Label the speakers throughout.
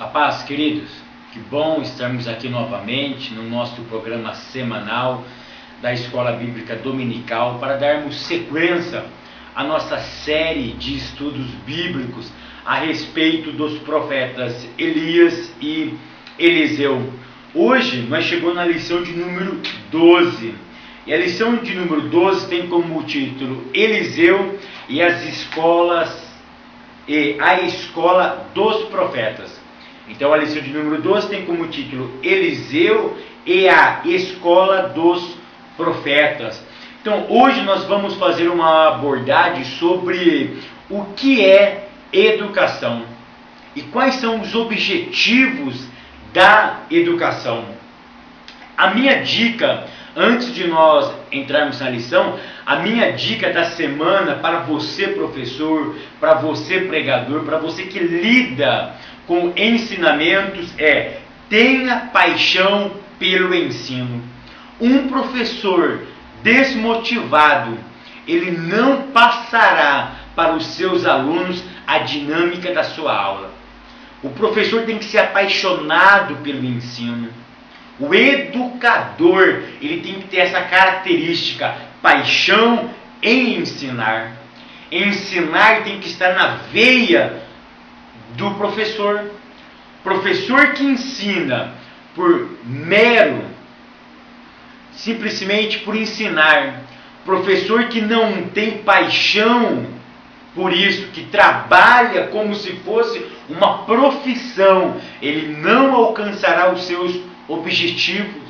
Speaker 1: A paz, queridos, que bom estarmos aqui novamente no nosso programa semanal da Escola Bíblica Dominical para darmos sequência à nossa série de estudos bíblicos a respeito dos profetas Elias e Eliseu. Hoje nós chegamos na lição de número 12. E a lição de número 12 tem como título Eliseu e as escolas e a escola dos profetas. Então a lição de número 12 tem como título Eliseu e a escola dos profetas. Então hoje nós vamos fazer uma abordagem sobre o que é educação e quais são os objetivos da educação. A minha dica, antes de nós entrarmos na lição, a minha dica da semana para você professor, para você pregador, para você que lida com ensinamentos é: tenha paixão pelo ensino. Um professor desmotivado, ele não passará para os seus alunos a dinâmica da sua aula. O professor tem que ser apaixonado pelo ensino. O educador, ele tem que ter essa característica, paixão em ensinar. Ensinar tem que estar na veia do professor. Professor que ensina por simplesmente por ensinar. Professor que não tem paixão por isso, que trabalha como se fosse uma profissão, ele não alcançará os seus objetivos.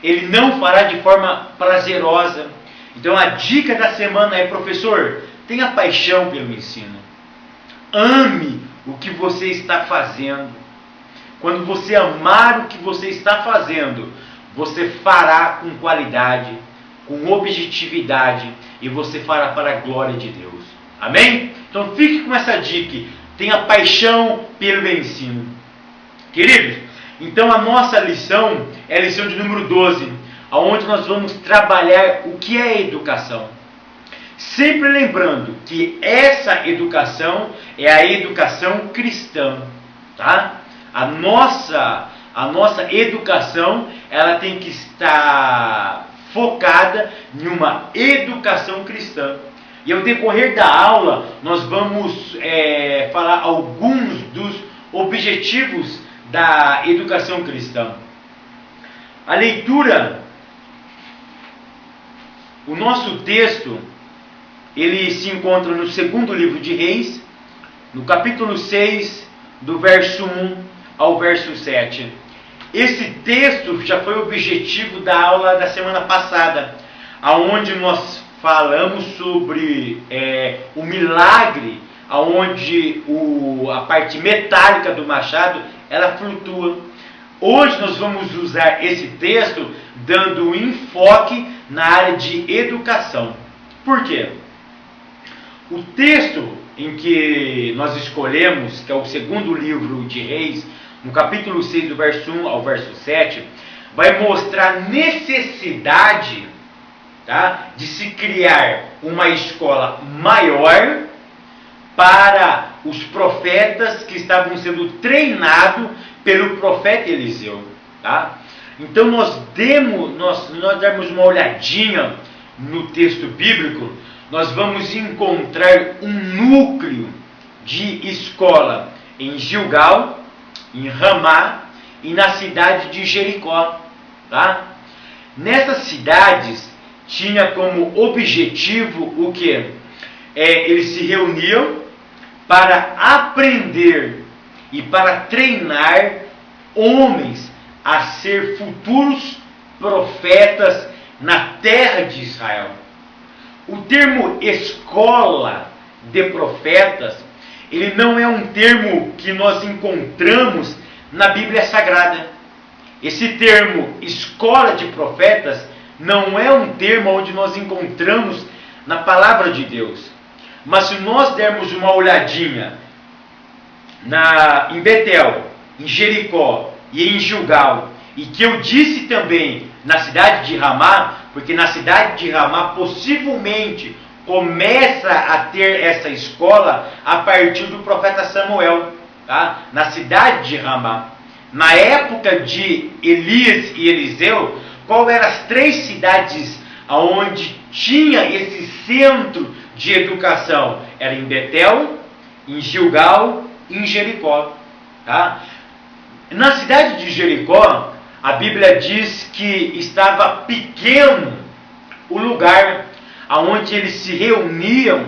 Speaker 1: Ele não fará de forma prazerosa. Então a dica da semana é: professor, tenha paixão pelo ensino. Ame o que você está fazendo. Quando você amar o que você está fazendo, você fará com qualidade, com objetividade, e você fará para a glória de Deus. Amém? Então fique com essa dica. Tenha paixão pelo ensino. Queridos, então a nossa lição é a lição de número 12, onde nós vamos trabalhar o que é educação. Sempre lembrando que essa educação é a educação cristã, tá? A nossa educação, ela tem que estar focada em uma educação cristã. E ao decorrer da aula, nós vamos falar alguns dos objetivos da educação cristã. A leitura, o nosso texto, ele se encontra no segundo livro de Reis, no capítulo 6, do verso 1 ao verso 7. Esse texto já foi objetivo da aula da semana passada, aonde nós falamos sobre o milagre, aonde a parte metálica do machado, ela flutua. Hoje nós vamos usar esse texto dando enfoque na área de educação. Por quê? O texto em que nós escolhemos, que é o segundo livro de Reis, no capítulo 6, do verso 1 ao verso 7, vai mostrar a necessidade, tá, de se criar uma escola maior para os profetas que estavam sendo treinados pelo profeta Eliseu. Tá? Então nós darmos uma olhadinha no texto bíblico, nós vamos encontrar um núcleo de escola em Gilgal, em Ramá e na cidade de Jericó. Tá? Nessas cidades tinha como objetivo o que? Eles se reuniam para aprender e para treinar homens a ser futuros profetas na terra de Israel. O termo escola de profetas, ele não é um termo que nós encontramos na Bíblia Sagrada. Esse termo escola de profetas não é um termo onde nós encontramos na palavra de Deus. Mas se nós dermos uma olhadinha em Betel, em Jericó e em Gilgal, e que eu disse também na cidade de Ramá, porque na cidade de Ramá possivelmente começa a ter essa escola a partir do profeta Samuel. tá? Na cidade de Ramá. Na época de Elias e Eliseu, qual eram as 3 cidades onde tinha esse centro de educação? Era em Betel, em Gilgal e em Jericó. Tá? Na cidade de Jericó, a Bíblia diz que estava pequeno o lugar onde eles se reuniam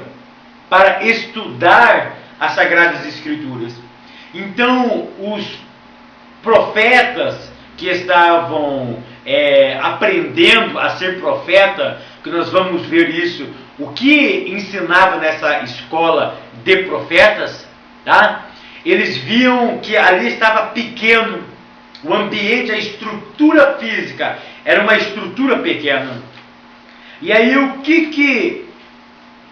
Speaker 1: para estudar as Sagradas Escrituras. Então, os profetas que estavam aprendendo a ser profeta, que nós vamos ver isso, o que ensinava nessa escola de profetas, tá? Eles viam que ali estava pequeno, o ambiente, a estrutura física era uma estrutura pequena. E aí o que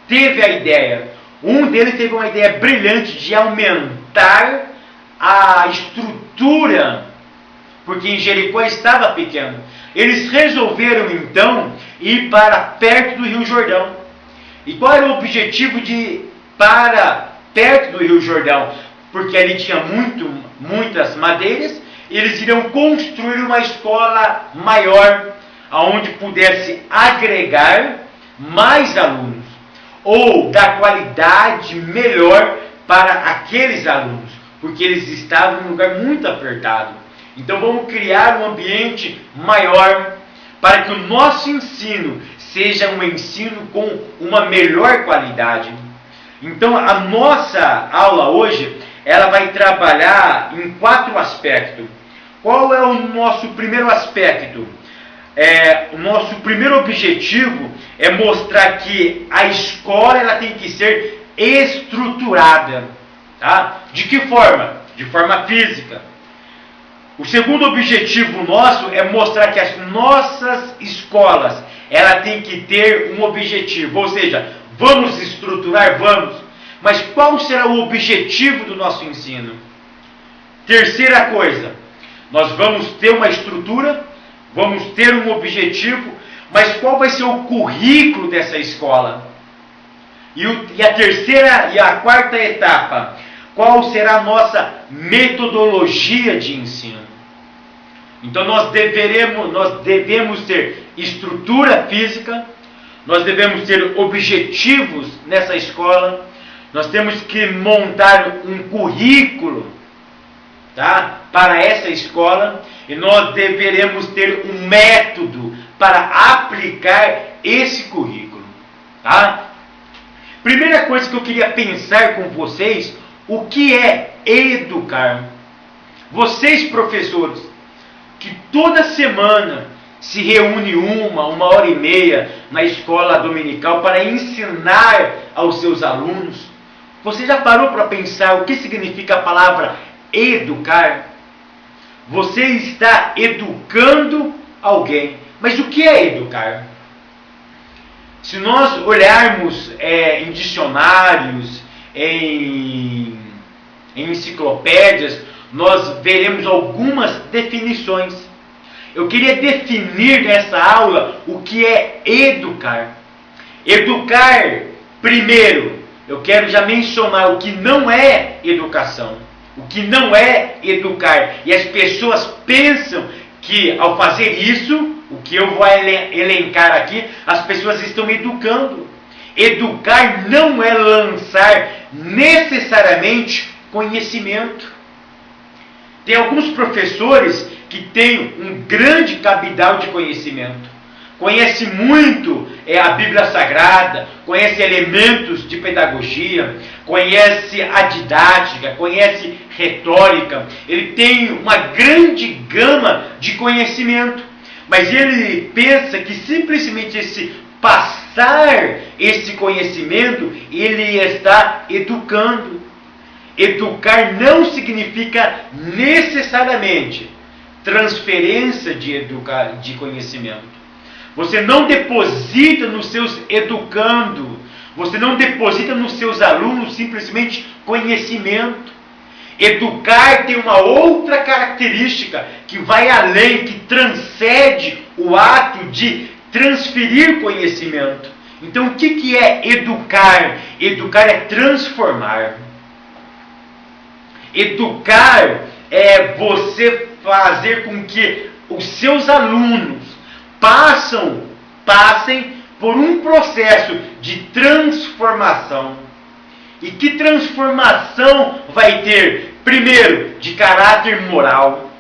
Speaker 1: teve a ideia? Um deles teve uma ideia brilhante de aumentar a estrutura, porque em Jericó estava pequeno. Eles resolveram então ir para perto do Rio Jordão. E qual era o objetivo de ir para perto do Rio Jordão? Porque ali tinha muitas madeiras, e eles iriam construir uma escola maior, onde pudesse agregar mais alunos, ou dar qualidade melhor para aqueles alunos, porque eles estavam em um lugar muito apertado. Então vamos criar um ambiente maior para que o nosso ensino seja um ensino com uma melhor qualidade. Então a nossa aula hoje, ela vai trabalhar em 4 aspectos. Qual é o nosso primeiro aspecto? O nosso primeiro objetivo é mostrar que a escola ela tem que ser estruturada. Tá? De que forma? De forma física. O segundo objetivo nosso é mostrar que as nossas escolas ela tem que ter um objetivo. Ou seja, vamos estruturar? Vamos. Mas qual será o objetivo do nosso ensino? Terceira coisa, nós vamos ter uma estrutura, vamos ter um objetivo, mas qual vai ser o currículo dessa escola? E a terceira e a quarta etapa, qual será a nossa metodologia de ensino? Então nós devemos ter estrutura física, nós devemos ter objetivos nessa escola, nós temos que montar um currículo, tá, para essa escola, e nós deveremos ter um método para aplicar esse currículo. Tá? Primeira coisa que eu queria pensar com vocês, o que é educar? Vocês, professores, que toda semana se reúne uma hora e meia na escola dominical para ensinar aos seus alunos, você já parou para pensar o que significa a palavra educar? Você está educando alguém. Mas o que é educar? Se nós olharmos em dicionários, em enciclopédias, nós veremos algumas definições. Eu queria definir nessa aula o que é educar. Educar, primeiro, eu quero já mencionar o que não é educação. O que não é educar. E as pessoas pensam que ao fazer isso, o que eu vou elencar aqui, as pessoas estão educando. Educar não é lançar necessariamente conhecimento. Tem alguns professores que têm um grande cabidal de conhecimento. Conhece muito a Bíblia Sagrada, conhece elementos de pedagogia, conhece a didática, conhece retórica. Ele tem uma grande gama de conhecimento, mas ele pensa que simplesmente esse passar esse conhecimento, ele está educando. Educar não significa necessariamente transferência de conhecimento. Você não deposita nos seus educando, você não deposita nos seus alunos simplesmente conhecimento. Educar tem uma outra característica que vai além, que transcende o ato de transferir conhecimento. Então o que é educar? Educar é transformar. Educar é você fazer com que os seus alunos passem por um processo de transformação. E que transformação vai ter? Primeiro, de caráter moral.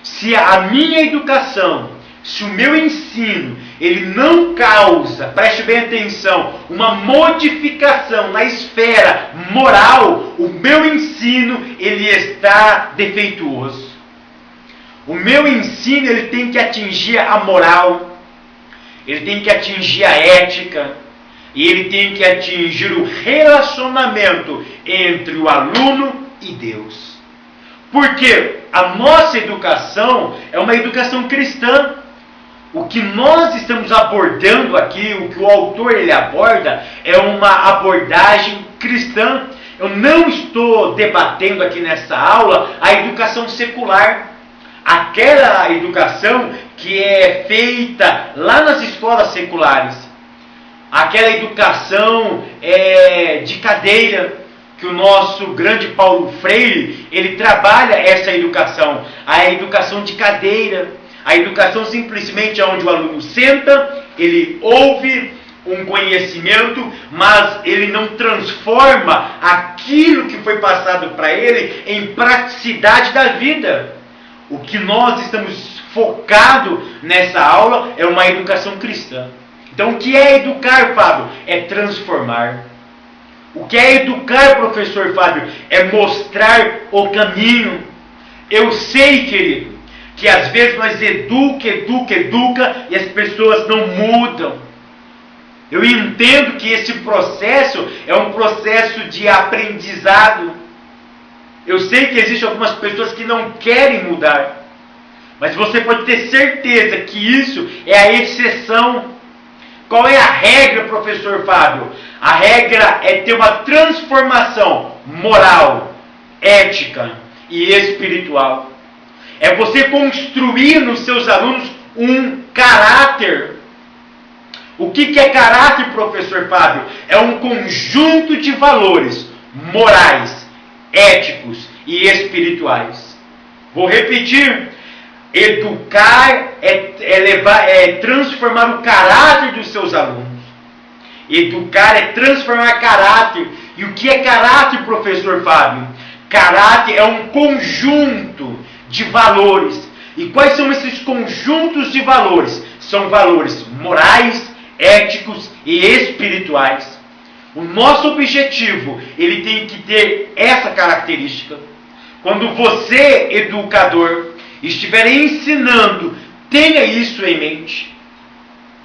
Speaker 1: Se a minha educação, se o meu ensino, ele não causa, preste bem atenção, uma modificação na esfera moral, o meu ensino, ele está defeituoso. O meu ensino, ele tem que atingir a moral, ele tem que atingir a ética, e ele tem que atingir o relacionamento entre o aluno e Deus. Porque a nossa educação é uma educação cristã. O que nós estamos abordando aqui, o que o autor ele aborda, é uma abordagem cristã. Eu não estou debatendo aqui nessa aula a educação secular. Aquela educação que é feita lá nas escolas seculares. Aquela educação de cadeira, que o nosso grande Paulo Freire, ele trabalha essa educação. A educação de cadeira. A educação simplesmente é onde o aluno senta, ele ouve um conhecimento, mas ele não transforma aquilo que foi passado para ele em praticidade da vida. O que nós estamos focados nessa aula é uma educação cristã. Então, o que é educar, Fábio? É transformar. O que é educar, professor Fábio? É mostrar o caminho. Eu sei, querido, que às vezes nós educa e as pessoas não mudam. Eu entendo que esse processo é um processo de aprendizado. Eu sei que existem algumas pessoas que não querem mudar, mas você pode ter certeza que isso é a exceção. Qual é a regra, professor Fábio? A regra é ter uma transformação moral, ética e espiritual. É você construir nos seus alunos um caráter. O que é caráter, professor Fábio? É um conjunto de valores morais, éticos e espirituais. Vou repetir. Educar é transformar o caráter dos seus alunos. Educar é transformar caráter. E o que é caráter, professor Fábio? Caráter é um conjunto de valores. E quais são esses conjuntos de valores? São valores morais, éticos e espirituais. O nosso objetivo, ele tem que ter essa característica. Quando você, educador, estiver ensinando, tenha isso em mente,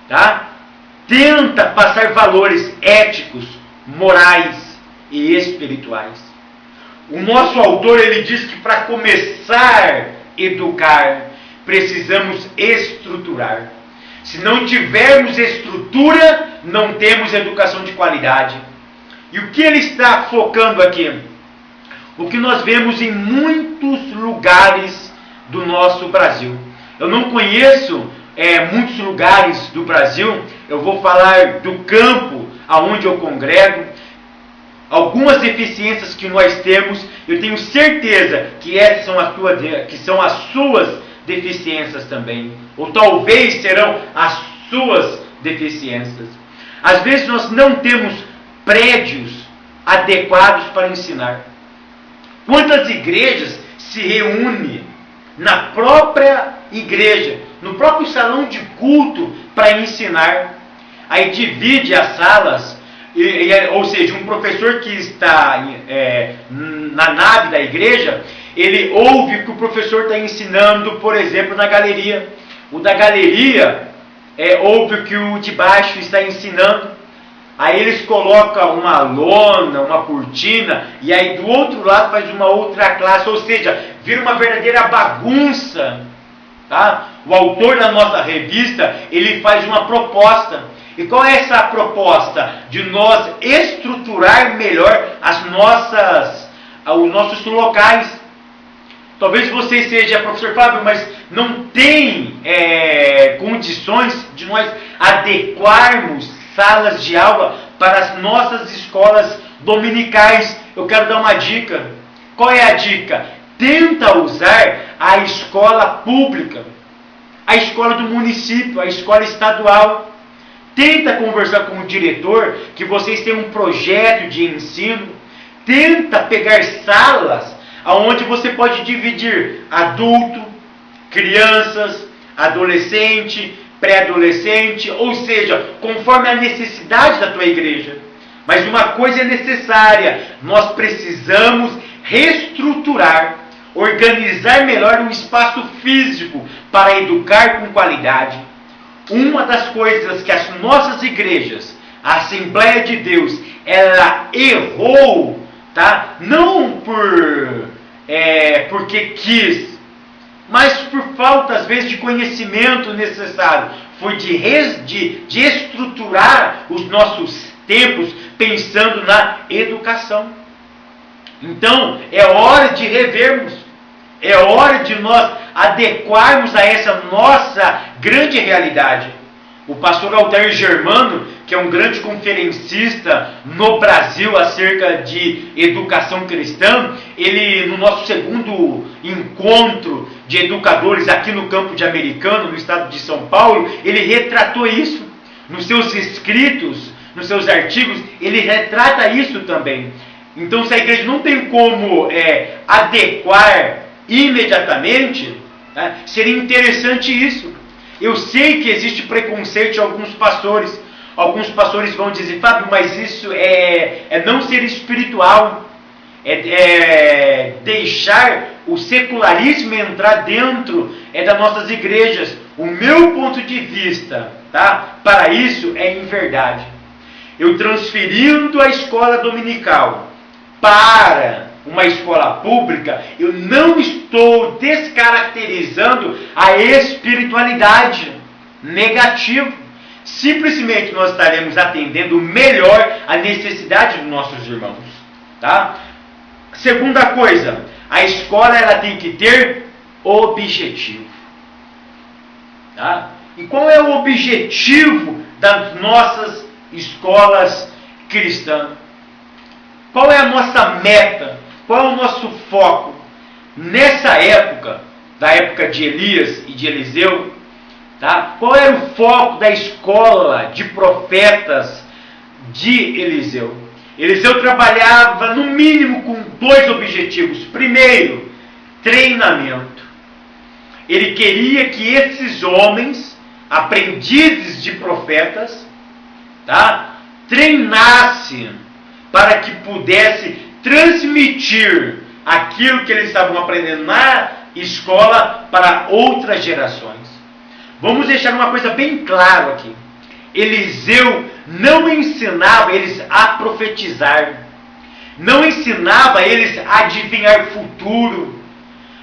Speaker 1: tá? Tenta passar valores éticos, morais e espirituais. O nosso autor, ele diz que para começar a educar, precisamos estruturar. Se não tivermos estrutura, não temos educação de qualidade. E o que ele está focando aqui? O que nós vemos em muitos lugares do nosso Brasil. Eu não conheço muitos lugares do Brasil. Eu vou falar do campo aonde eu congrego. Algumas deficiências que nós temos, eu tenho certeza que essas são as suas deficiências também. Ou talvez serão as suas deficiências. Às vezes nós não temos prédios adequados para ensinar. Quantas igrejas se reúnem na própria igreja, no próprio salão de culto para ensinar? Aí divide as salas, ou seja, um professor que está na nave da igreja, ele ouve o que o professor está ensinando, por exemplo, na galeria. O da galeria ouve o que o de baixo está ensinando. Aí eles colocam uma lona, uma cortina, e aí do outro lado faz uma outra classe, ou seja, vira uma verdadeira bagunça. Tá? O autor da nossa revista, ele faz uma proposta. E qual é essa proposta? De nós estruturar melhor os nossos locais. Talvez você seja professor Fábio, mas não tem condições de nós adequarmos salas de aula para as nossas escolas dominicais. Eu quero dar uma dica. qual é a dica? Tenta usar a escola pública, a escola do município, a escola estadual. Tenta conversar com o diretor que vocês têm um projeto de ensino. Tenta pegar salas onde você pode dividir adulto, crianças, adolescente, pré-adolescente, ou seja, conforme a necessidade da tua igreja. Mas uma coisa é necessária: nós precisamos reestruturar, organizar melhor um espaço físico para educar com qualidade. Uma das coisas que as nossas igrejas, a Assembleia de Deus, ela errou, tá? Não porque quis, mas por falta às vezes de conhecimento necessário. Foi de estruturar os nossos templos pensando na educação. Então é hora de revermos, é hora de nós adequarmos a essa nossa grande realidade. O pastor Altair Germano, que é um grande conferencista no Brasil acerca de educação cristã, ele, no nosso segundo encontro de educadores aqui no Campo de Americano, no estado de São Paulo, ele retratou isso nos seus escritos, nos seus artigos, ele retrata isso também. Então, se a igreja não tem como adequar imediatamente, tá, seria interessante isso. Eu sei que existe preconceito de alguns pastores. Alguns pastores vão dizer: Fábio, mas isso é não ser espiritual, é deixar o secularismo entrar dentro das nossas igrejas. O meu ponto de vista, tá, para isso é em verdade. Eu transferindo a escola dominical para uma escola pública, eu não estou descaracterizando a espiritualidade negativa. Simplesmente nós estaremos atendendo melhor a necessidade dos nossos irmãos, tá? Segunda coisa, a escola ela tem que ter objetivo, tá? E qual é o objetivo das nossas escolas cristãs? Qual é a nossa meta? Qual é o nosso foco? Nessa época, da época de Elias e de Eliseu, tá? Qual era o foco da escola de profetas de Eliseu? Eliseu trabalhava no mínimo com 2 objetivos. Primeiro, treinamento. Ele queria que esses homens, aprendizes de profetas, tá, treinassem para que pudesse transmitir aquilo que eles estavam aprendendo na escola para outras gerações. Vamos deixar uma coisa bem clara aqui. Eliseu não ensinava eles a profetizar, não ensinava eles a adivinhar futuro,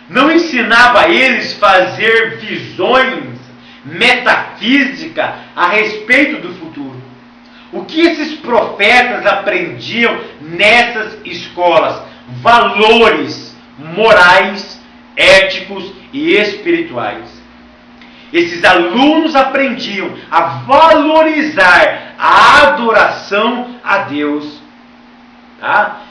Speaker 1: não ensinava eles a fazer visões metafísicas a respeito do futuro. O que esses profetas aprendiam nessas escolas? Valores morais, éticos e espirituais. Esses alunos aprendiam a valorizar a adoração a Deus, tá?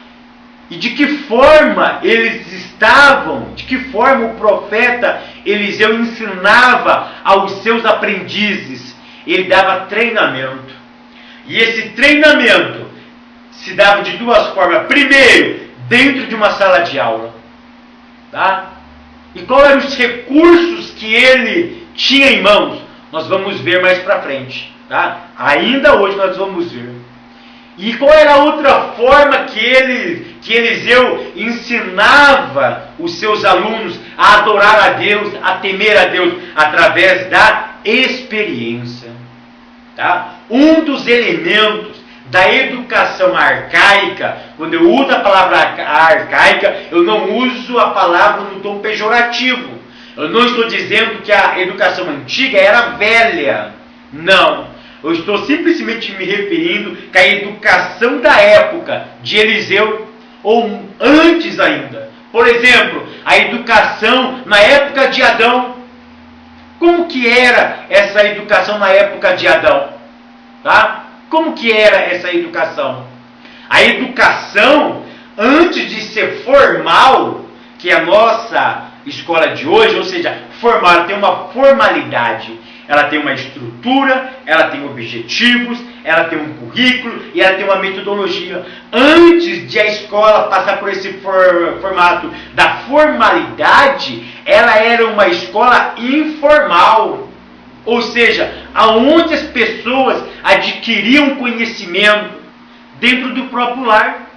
Speaker 1: E de que forma eles estavam, de que forma o profeta Eliseu ensinava aos seus aprendizes? Ele dava treinamento. E esse treinamento se dava de 2 formas. Primeiro, dentro de uma sala de aula, tá? E quais eram os recursos que ele tinha em mãos? Nós vamos ver mais para frente, tá? Ainda hoje nós vamos ver. E qual era a outra forma que Eliseu ensinava os seus alunos a adorar a Deus, a temer a Deus? Através da experiência, tá? Um dos elementos da educação arcaica, quando eu uso a palavra arcaica, eu não uso a palavra no tom pejorativo. Eu não estou dizendo que a educação antiga era velha. Não. Eu estou simplesmente me referindo que a educação da época de Eliseu, ou antes ainda. Por exemplo, a educação na época de Adão. Como que era essa educação na época de Adão? Tá? Como que era essa educação? A educação antes de ser formal, que é a nossa escola de hoje, ou seja, formal, ela tem uma formalidade, ela tem uma estrutura, ela tem objetivos, ela tem um currículo e ela tem uma metodologia. Antes de a escola passar por esse formato da formalidade, ela era uma escola informal, ou seja, aonde as pessoas adquiriam conhecimento dentro do próprio lar.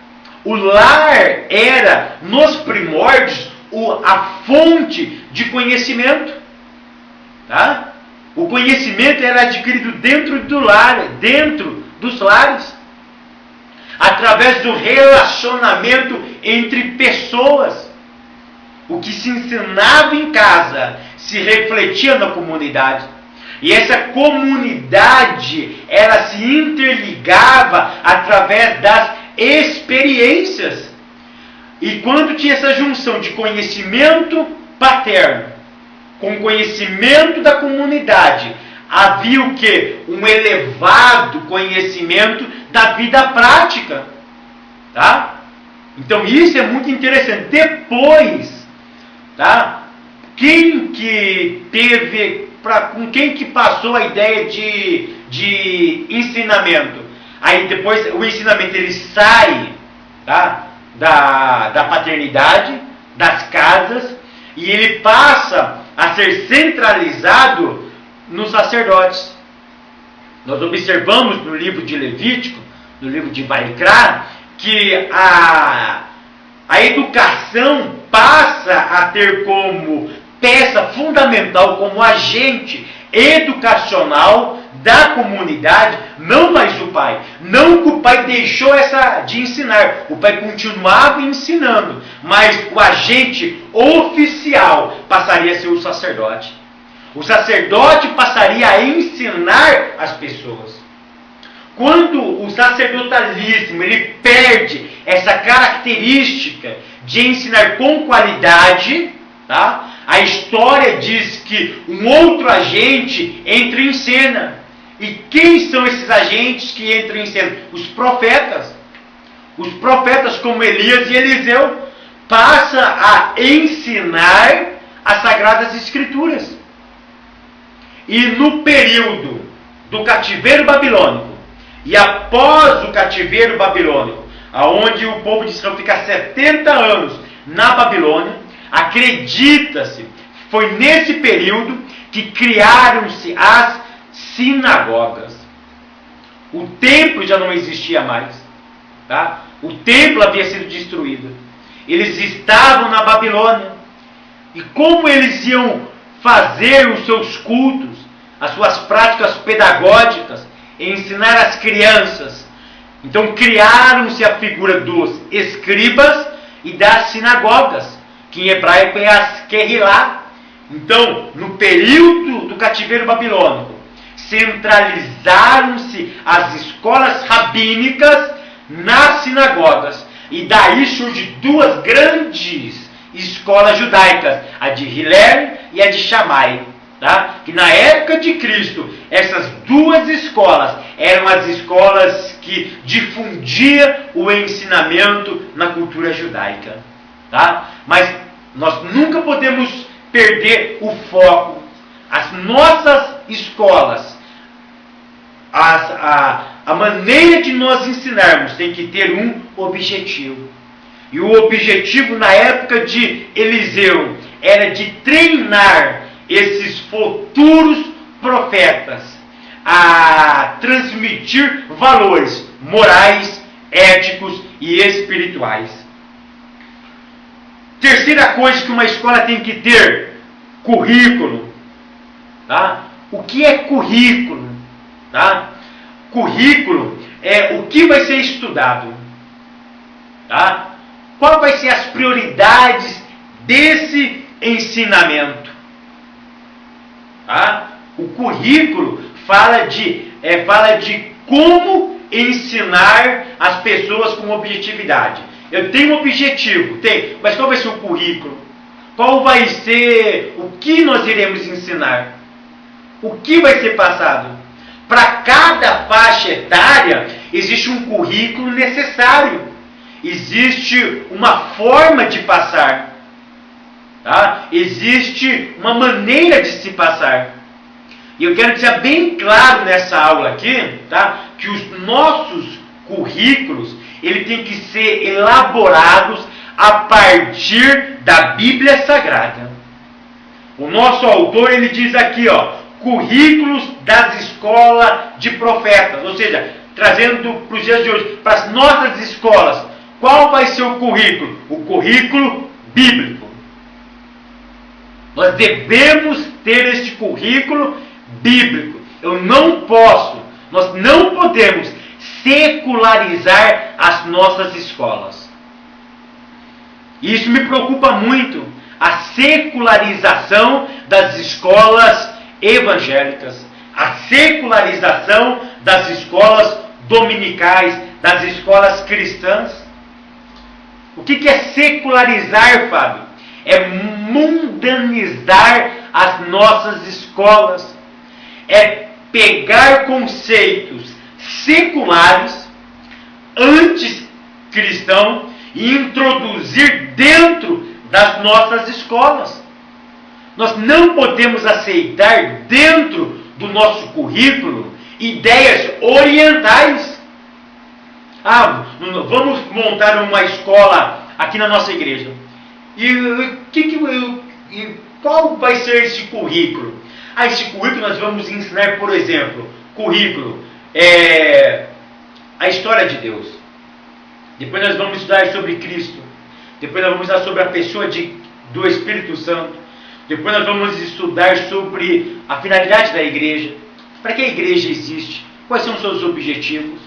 Speaker 1: O lar era, nos primórdios, a fonte de conhecimento. Tá? O conhecimento era adquirido dentro do lar, dentro dos lares, através do relacionamento entre pessoas. O que se ensinava em casa se refletia na comunidade. E essa comunidade, ela se interligava através das experiências. E quando tinha essa junção de conhecimento paterno com conhecimento da comunidade, havia o quê? Um elevado conhecimento da vida prática. Tá? Então isso é muito interessante. Depois, tá? Quem que teve, com quem que passou a ideia de ensinamento? Aí depois o ensinamento ele sai, tá? da paternidade, das casas, e ele passa a ser centralizado nos sacerdotes. Nós observamos no livro de Levítico, no livro de Vaikra, que a educação passa a ter como peça fundamental, como agente educacional da comunidade, não mais o pai. Não que o pai deixou de ensinar, o pai continuava ensinando, mas o agente oficial passaria a ser o sacerdote. O sacerdote passaria a ensinar as pessoas. Quando o sacerdotalismo ele perde essa característica de ensinar com qualidade, tá? A história diz que um outro agente entra em cena. E quem são esses agentes que entram em cena? Os profetas. Os profetas como Elias e Eliseu passam a ensinar as Sagradas Escrituras. E no período do cativeiro babilônico, e após o cativeiro babilônico, aonde o povo de Israel fica 70 anos na Babilônia, acredita-se, foi nesse período que criaram-se as sinagogas. O templo já não existia mais. Tá? O templo havia sido destruído. Eles estavam na Babilônia. E como eles iam fazer os seus cultos, as suas práticas pedagógicas, ensinar as crianças? Então criaram-se a figura dos escribas e das sinagogas, que em hebraico é as Kehilá. Então, no período do cativeiro babilônico, centralizaram-se as escolas rabínicas nas sinagogas. E daí surgem duas grandes escolas judaicas, a de Hillel e a de Shammai. Tá? Que na época de Cristo, essas duas escolas eram as escolas que difundiam o ensinamento na cultura judaica. Tá? Mas nós nunca podemos perder o foco. As nossas escolas, a maneira de nós ensinarmos tem que ter um objetivo. E o objetivo na época de Eliseu era de treinar esses futuros profetas a transmitir valores morais, éticos e espirituais. Terceira coisa que uma escola tem que ter: currículo. Tá? O que é currículo? Tá? Currículo é o que vai ser estudado. Tá? Qual vai ser as prioridades desse ensinamento? Tá? O currículo fala de como ensinar as pessoas com objetividade. Eu tenho um objetivo, mas qual vai ser o currículo? Qual vai ser o que nós iremos ensinar? O que vai ser passado? Para cada faixa etária existe um currículo necessário. existe uma forma de passar, tá? Existe uma maneira de se passar. E eu quero deixar bem claro nessa aula aqui, tá? Que os nossos currículos, ele tem que ser elaborados a partir da Bíblia Sagrada. O nosso autor, ele diz aqui, ó, currículos das escolas de profetas, ou seja, trazendo para os dias de hoje, para as nossas escolas, qual vai ser o currículo? O currículo bíblico. Nós devemos ter este currículo bíblico. Nós não podemos secularizar as nossas escolas. Isso me preocupa muito, a secularização das escolas evangélicas, a secularização das escolas dominicais, das escolas cristãs. O que é secularizar, Fábio? É mundanizar as nossas escolas. É pegar conceitos seculares, anticristãos, e introduzir dentro das nossas escolas. Nós não podemos aceitar dentro do nosso currículo ideias orientais. Vamos montar uma escola aqui na nossa igreja. E qual vai ser esse currículo? Esse currículo nós vamos ensinar, por exemplo, a história de Deus. Depois nós vamos estudar sobre Cristo. Depois nós vamos estudar sobre a pessoa do Espírito Santo. Depois nós vamos estudar sobre a finalidade da igreja. Para que a igreja existe? Quais são os seus objetivos?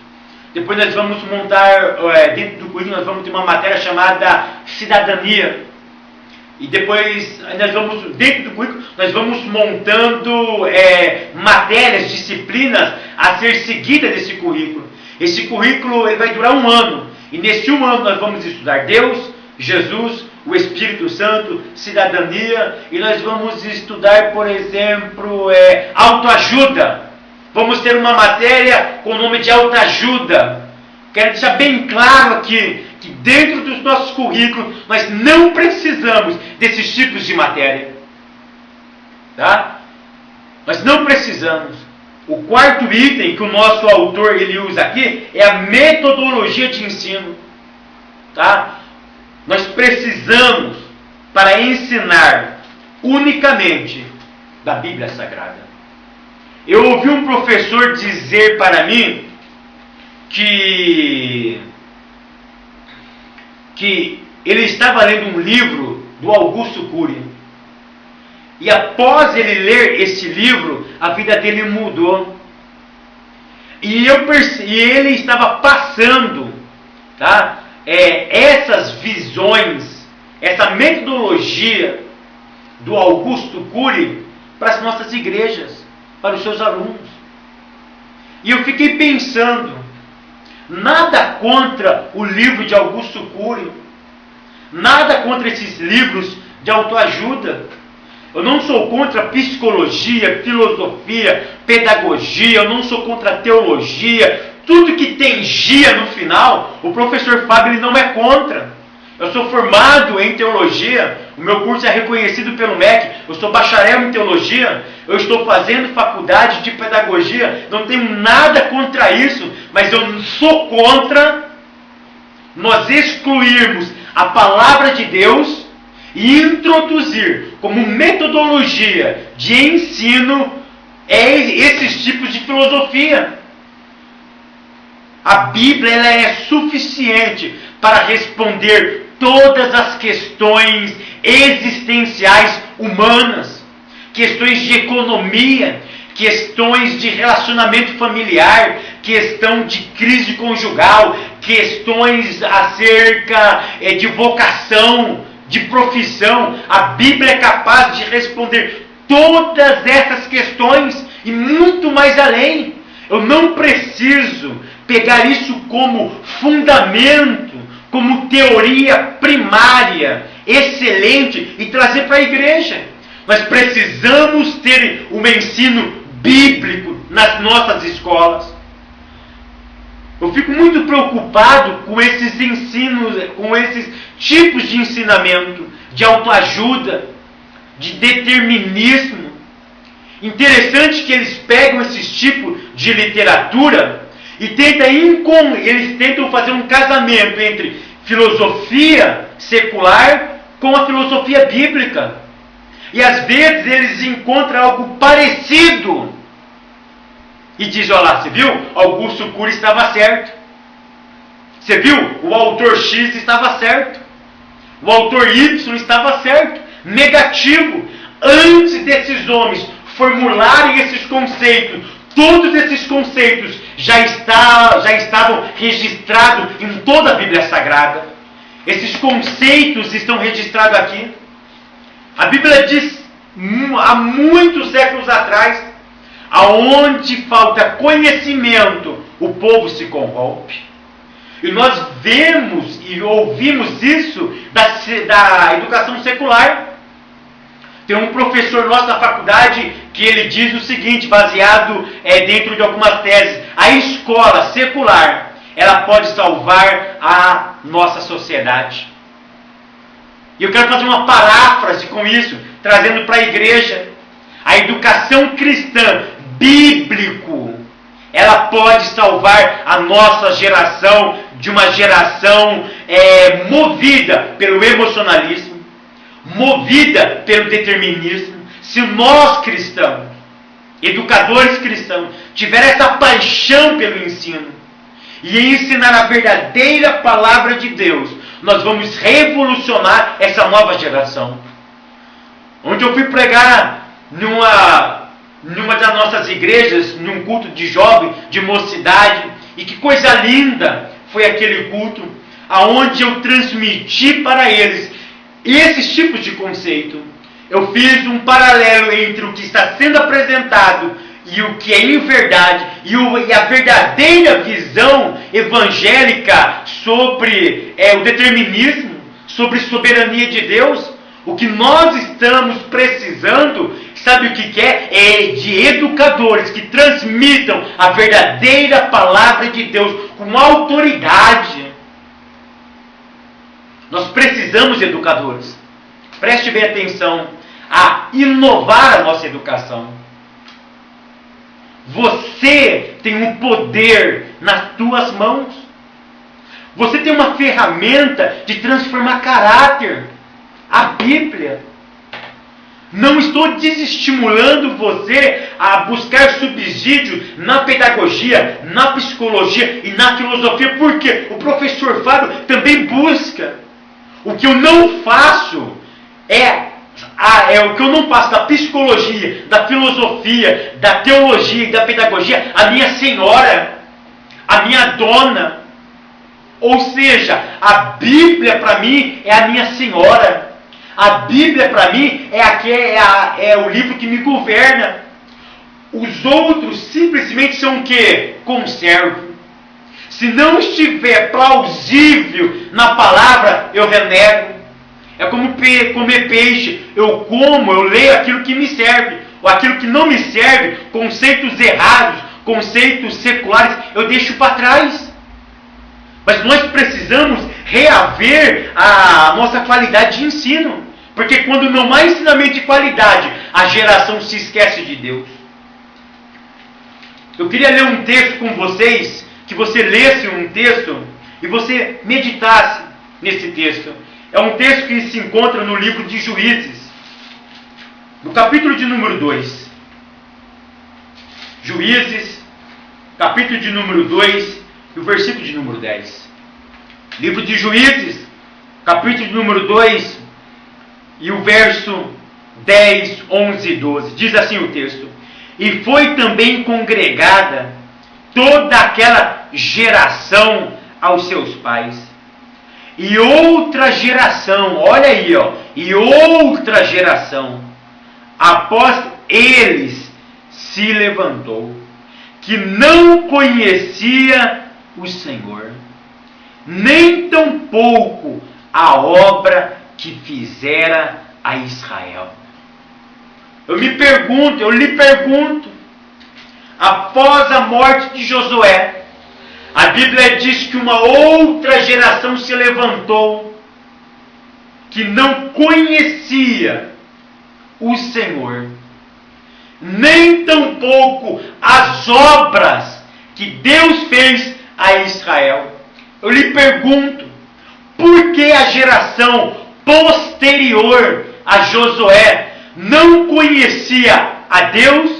Speaker 1: Depois nós vamos montar, dentro do currículo, nós vamos ter uma matéria chamada cidadania. E depois, dentro do currículo, nós vamos montando matérias, disciplinas a ser seguidas desse currículo. Esse currículo ele vai durar 1 ano. E nesse 1 ano nós vamos estudar Deus, Jesus, o Espírito Santo, cidadania. E nós vamos estudar, por exemplo, autoajuda. Vamos ter uma matéria com o nome de autoajuda. Quero deixar bem claro aqui que dentro dos nossos currículos nós não precisamos desses tipos de matéria. Tá? Nós não precisamos. O 4º item que o nosso autor ele usa aqui é a metodologia de ensino. Tá? Nós precisamos, para ensinar unicamente da Bíblia Sagrada. Eu ouvi um professor dizer para mim que ele estava lendo um livro do Augusto Cury. E após ele ler esse livro, a vida dele mudou. E ele estava passando, tá? Essas visões, essa metodologia do Augusto Cury para as nossas igrejas, para os seus alunos. E eu fiquei pensando, nada contra o livro de Augusto Cury, nada contra esses livros de autoajuda. Eu não sou contra psicologia, filosofia, pedagogia, eu não sou contra teologia. Tudo que tem gia no final, o professor Fábio ele não é contra. Eu sou formado em teologia, o meu curso é reconhecido pelo MEC, eu sou bacharel em teologia, eu estou fazendo faculdade de pedagogia, não tenho nada contra isso, mas eu sou contra nós excluirmos a palavra de Deus e introduzir como metodologia de ensino esses tipos de filosofia. A Bíblia ela é suficiente para responder todas as questões existenciais humanas, questões de economia, questões de relacionamento familiar, questão de crise conjugal, questões acerca de vocação, de profissão. A Bíblia é capaz de responder todas essas questões e muito mais além. Eu não preciso pegar isso como fundamento, como teoria primária, excelente, e trazer para a igreja. Nós precisamos ter um ensino bíblico nas nossas escolas. Eu fico muito preocupado com esses ensinos, com esses tipos de ensinamento, de autoajuda, de determinismo. Interessante que eles pegam esses tipos de literatura e eles tentam fazer um casamento entre filosofia secular com a filosofia bíblica. E às vezes eles encontram algo parecido. E diz, olha lá, você viu? Augusto Cury estava certo. Você viu? O autor X estava certo. O autor Y estava certo. Negativo. Antes desses homens formularem esses conceitos, todos esses conceitos já estavam registrados em toda a Bíblia Sagrada. Esses conceitos estão registrados aqui. A Bíblia diz, há muitos séculos atrás, aonde falta conhecimento, o povo se corrompe. E nós vemos e ouvimos isso da educação secular. Tem um professor nosso da faculdade que ele diz o seguinte, baseado dentro de algumas teses: a escola secular, ela pode salvar a nossa sociedade. E eu quero fazer uma paráfrase com isso, trazendo para a igreja. A educação cristã, bíblico, ela pode salvar a nossa geração de uma geração movida pelo emocionalismo, movida pelo determinismo. Se nós cristãos, educadores cristãos, tiver essa paixão pelo ensino e ensinar a verdadeira palavra de Deus, nós vamos revolucionar essa nova geração. Onde eu fui pregar numa das nossas igrejas, num culto de jovem, de mocidade, e que coisa linda foi aquele culto, aonde eu transmiti para eles esses tipos de conceito. Eu fiz um paralelo entre o que está sendo apresentado e o que é em verdade, e a verdadeira visão evangélica sobre o determinismo, sobre soberania de Deus. O que nós estamos precisando, sabe o que é? É de educadores que transmitam a verdadeira palavra de Deus com autoridade. Nós precisamos de educadores. Preste bem atenção a inovar a nossa educação. Você tem um poder nas tuas mãos. Você tem uma ferramenta de transformar caráter. A Bíblia. Não estou desestimulando você a buscar subsídio na pedagogia, na psicologia e na filosofia, porque o professor Fábio também busca. O que eu não faço o que eu não faço da psicologia, da filosofia, da teologia e da pedagogia, a minha senhora, a minha dona. Ou seja, a Bíblia para mim é a minha senhora. A Bíblia para mim é o livro que me governa. Os outros simplesmente são o quê? Conservo. Se não estiver plausível na palavra, eu renego. É como comer peixe. Eu como, eu leio aquilo que me serve. Ou aquilo que não me serve, conceitos errados, conceitos seculares, eu deixo para trás. Mas nós precisamos reaver a nossa qualidade de ensino. Porque quando não há ensinamento de qualidade, a geração se esquece de Deus. Eu queria ler um texto com vocês, que você lesse um texto e você meditasse nesse texto. É um texto que se encontra no livro de Juízes, no capítulo de número 2. Juízes, capítulo de número 2 e o versículo de número 10. Livro de Juízes, capítulo de número 2 e o verso 10, 11 e 12. Diz assim o texto: e foi também congregada toda aquela geração aos seus pais. E outra geração, olha aí, e outra geração, após eles, se levantou, que não conhecia o Senhor, nem tampouco a obra que fizera a Israel. Eu lhe pergunto, após a morte de Josué, A Bíblia diz que uma outra geração se levantou que não conhecia o Senhor, nem tampouco as obras que Deus fez a Israel. Eu lhe pergunto, por que a geração posterior a Josué não conhecia a Deus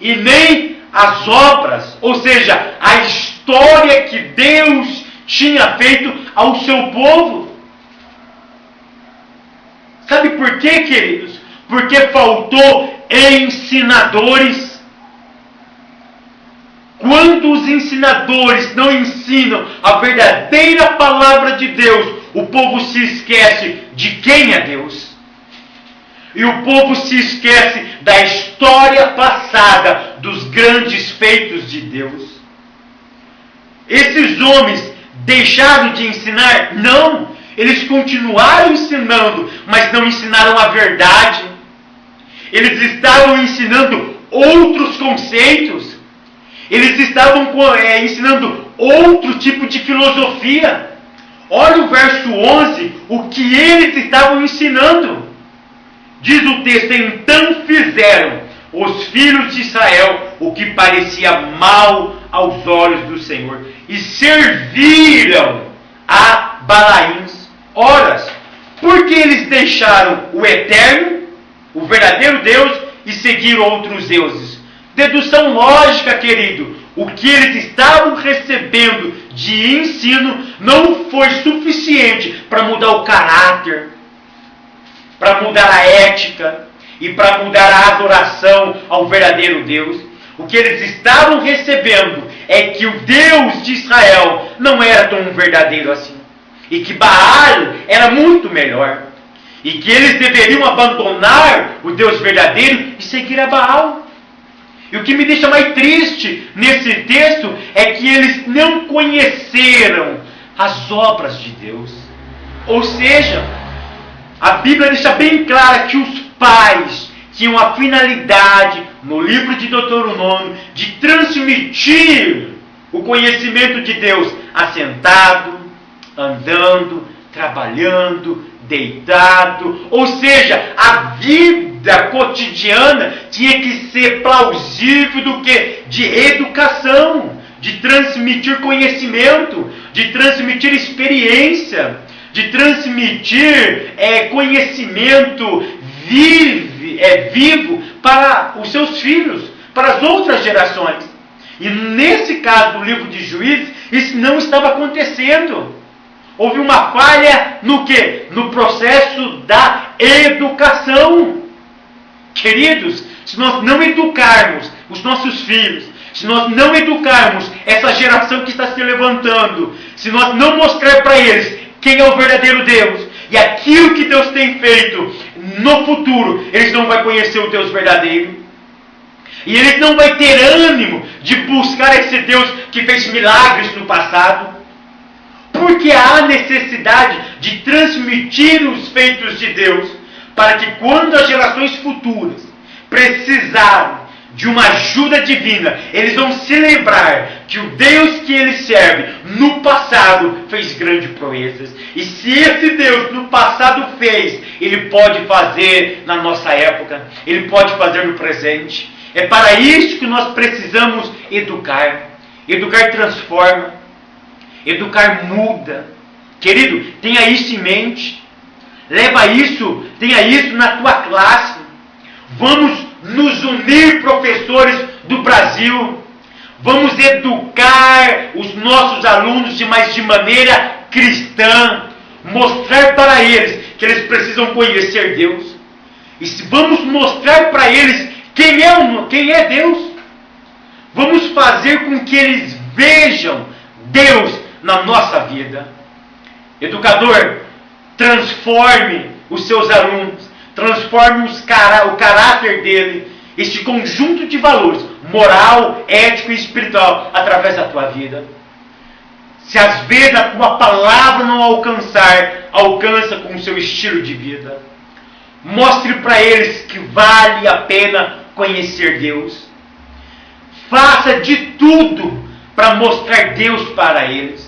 Speaker 1: e nem as obras, ou seja, a história que Deus tinha feito ao seu povo? Sabe por quê, queridos? Porque faltou ensinadores. Quando os ensinadores não ensinam a verdadeira palavra de Deus, o povo se esquece de quem é Deus. E o povo se esquece da história passada, dos grandes feitos de Deus. Esses homens deixaram de ensinar? Não. Eles continuaram ensinando, mas não ensinaram a verdade. Eles estavam ensinando outros conceitos. Eles estavam ensinando outro tipo de filosofia. Olha o verso 11, o que eles estavam ensinando. Diz o texto: então fizeram os filhos de Israel o que parecia mal aos olhos do Senhor, e serviram a Balaíns. Ora, porque eles deixaram o eterno, o verdadeiro Deus, e seguiram outros deuses? Dedução lógica, querido. O que eles estavam recebendo de ensino não foi suficiente para mudar o caráter, para mudar a ética e para mudar a adoração ao verdadeiro Deus. O que eles estavam recebendo é que o Deus de Israel não era tão verdadeiro assim, e que Baal era muito melhor, e que eles deveriam abandonar o Deus verdadeiro e seguir a Baal. E o que me deixa mais triste nesse texto é que eles não conheceram as obras de Deus. Ou seja, a Bíblia deixa bem clara que os pais tinham a finalidade, no livro de Deuteronômio, de transmitir o conhecimento de Deus assentado, andando, trabalhando, deitado. Ou seja, a vida cotidiana tinha que ser plausível do que? De educação, de transmitir conhecimento, de transmitir experiência, de transmitir conhecimento vivo para os seus filhos, para as outras gerações. E nesse caso do livro de Juízes, isso não estava acontecendo. Houve uma falha no quê? No processo da educação. Queridos, se nós não educarmos os nossos filhos, se nós não educarmos essa geração que está se levantando, se nós não mostrar para eles quem é o verdadeiro Deus e aquilo que Deus tem feito no futuro, eles não vão conhecer o Deus verdadeiro. E eles não vão ter ânimo de buscar esse Deus que fez milagres no passado. Porque há necessidade de transmitir os feitos de Deus, para que quando as gerações futuras precisarem de uma ajuda divina, eles vão se lembrar que o Deus que eles servem no passado fez grandes proezas. E se esse Deus no passado fez, Ele pode fazer na nossa época, Ele pode fazer no presente. É para isso que nós precisamos educar. Educar transforma. Educar muda. Querido, tenha isso em mente. Leva isso, tenha isso na tua classe. Vamos nos unir, professores do Brasil. Vamos educar os nossos alunos de maneira cristã. Mostrar para eles que eles precisam conhecer Deus. E se vamos mostrar para eles quem é Deus, vamos fazer com que eles vejam Deus na nossa vida. Educador, transforme os seus alunos, transforme o caráter dele, este conjunto de valores, moral, ético e espiritual, através da tua vida. Se às vezes a tua palavra não alcançar, alcança com o seu estilo de vida. Mostre para eles que vale a pena conhecer Deus. Faça de tudo para mostrar Deus para eles.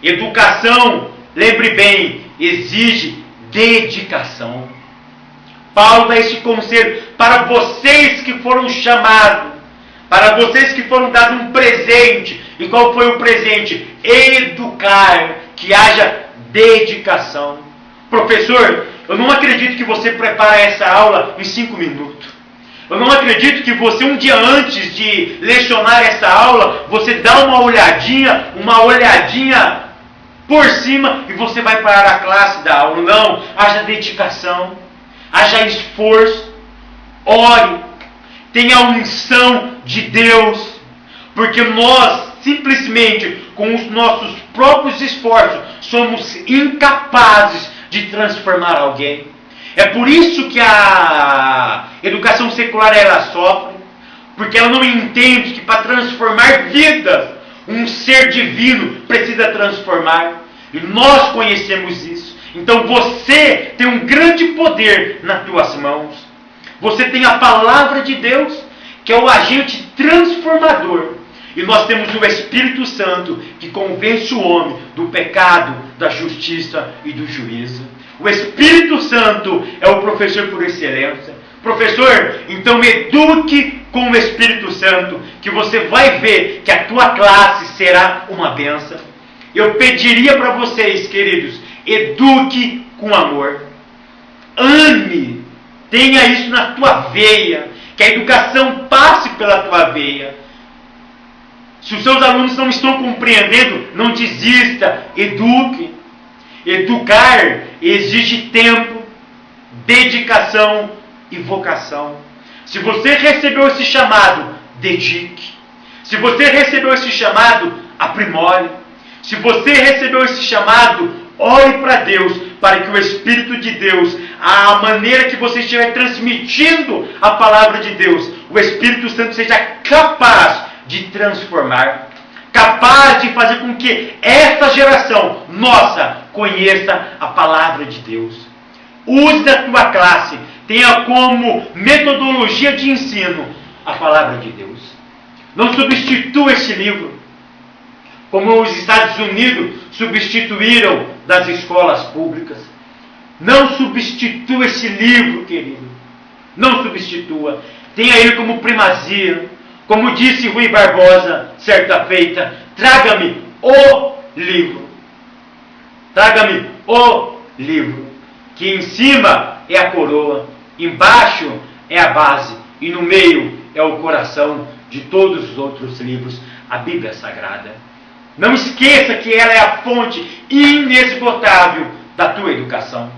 Speaker 1: Educação, lembre bem, exige dedicação. Paulo dá este conselho para vocês que foram chamados, para vocês que foram dados um presente. E qual foi o presente? Educar, que haja dedicação. Professor, eu não acredito que você prepara essa aula em 5 minutos. Eu não acredito que você, um dia antes de lecionar essa aula, você dá uma olhadinha por cima e você vai parar a classe da aula. Não, haja dedicação, haja esforço, ore, tenha a unção de Deus, porque nós, simplesmente, com os nossos próprios esforços, somos incapazes de transformar alguém. É por isso que a educação secular ela sofre, porque ela não entende que para transformar vidas, um ser divino precisa transformar. E nós conhecemos isso. Então você tem um grande poder nas tuas mãos. Você tem a palavra de Deus, que é o agente transformador. E nós temos o Espírito Santo, que convence o homem do pecado, da justiça e do juízo. O Espírito Santo é o professor por excelência. Professor, então eduque com o Espírito Santo, que você vai ver que a tua classe será uma bênção. Eu pediria para vocês, queridos, eduque com amor. Ame, tenha isso na tua veia, que a educação passe pela tua veia. Se os seus alunos não estão compreendendo, não desista, eduque. Educar exige tempo, dedicação e vocação. Se você recebeu esse chamado, dedique. Se você recebeu esse chamado, aprimore. Se você recebeu esse chamado, ore para Deus, para que o Espírito de Deus, a maneira que você estiver transmitindo a palavra de Deus, o Espírito Santo seja capaz de transformar, capaz de fazer com que essa geração nossa conheça a palavra de Deus. Use na tua classe, tenha como metodologia de ensino a palavra de Deus. Não substitua este livro, como os Estados Unidos substituíram das escolas públicas. Não substitua este livro, querido. Não substitua. Tenha ele como primazia. Como disse Rui Barbosa, certa feita, traga-me o livro. Traga-me o livro. Que em cima é a coroa, embaixo é a base e no meio é o coração de todos os outros livros, a Bíblia Sagrada. Não esqueça que ela é a fonte inesgotável da tua educação.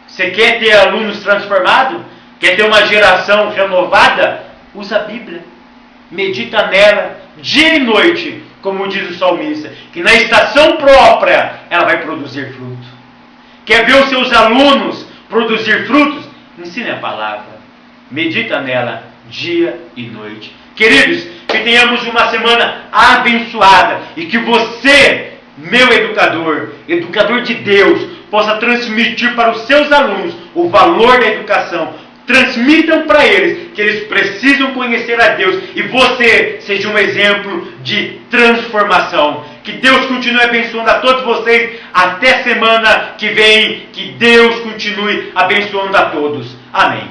Speaker 1: Você quer ter alunos transformados? Quer ter uma geração renovada? Usa a Bíblia. Medita nela dia e noite, como diz o salmista, que na estação própria ela vai produzir fruto. Quer ver os seus alunos produzir frutos? Ensine a palavra. Medita nela dia e noite. Queridos, que tenhamos uma semana abençoada e que você, meu educador, educador de Deus, possa transmitir para os seus alunos o valor da educação. Transmitam para eles que eles precisam conhecer a Deus e você seja um exemplo de transformação. Que Deus continue abençoando a todos vocês até semana que vem. Que Deus continue abençoando a todos. Amém.